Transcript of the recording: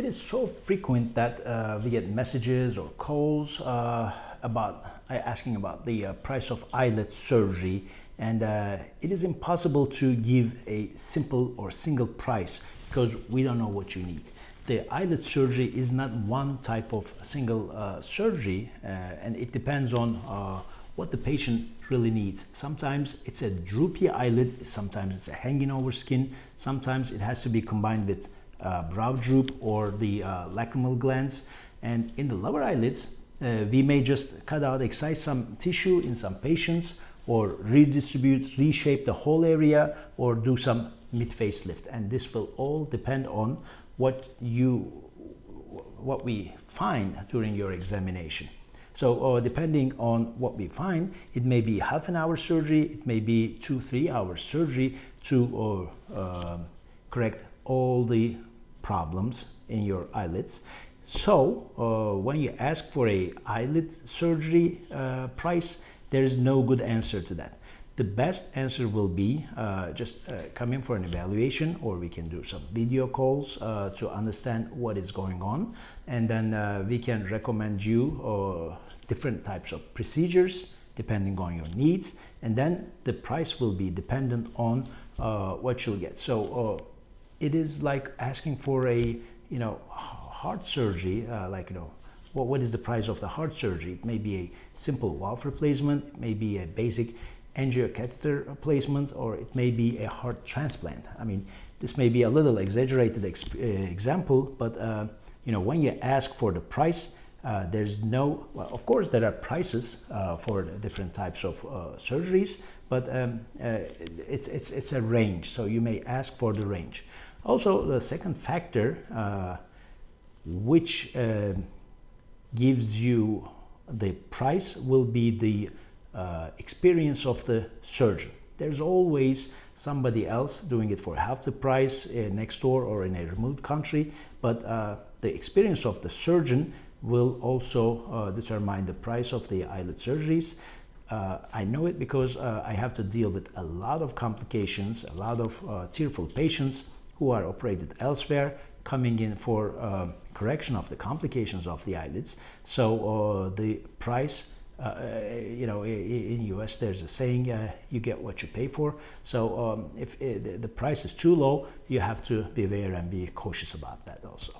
It is so frequent that we get messages or calls asking about the price of eyelid surgery, and it is impossible to give a simple or single price because we don't know what you need. The eyelid surgery is not one type of single surgery, and it depends on what the patient really needs. Sometimes it's a droopy eyelid, sometimes it's a hanging over skin, sometimes it has to be combined with brow droop or the lacrimal glands. And in the lower eyelids, we may just cut out, excise some tissue in some patients, or redistribute, reshape the whole area, or do some mid-face lift. And this will all depend on what we find during your examination. So depending on what we find, it may be half an hour surgery, it may be 2-3 hours surgery to correct all the problems in your eyelids. So when you ask for a eyelid surgery price, there is no good answer to that. The best answer will be just come in for an evaluation, or we can do some video calls to understand what is going on, and then we can recommend you different types of procedures depending on your needs, and then the price will be dependent on what you'll get. So it is like asking for a heart surgery, what is the price of the heart surgery? It may be a simple valve replacement, it may be a basic angiocatheter replacement, or it may be a heart transplant. I mean, this may be a little exaggerated example, but when you ask for the price, there's no, well, of course there are prices for the different types of surgeries, but it's a range, so you may ask for the range. Also, the second factor which gives you the price will be the experience of the surgeon. There's always somebody else doing it for half the price next door or in a remote country, but the experience of the surgeon will also determine the price of the eyelid surgeries. I know it because I have to deal with a lot of complications, a lot of tearful patients who are operated elsewhere, coming in for correction of the complications of the eyelids. So the price, in US there's a saying, you get what you pay for. So if the price is too low, you have to be aware and be cautious about that also.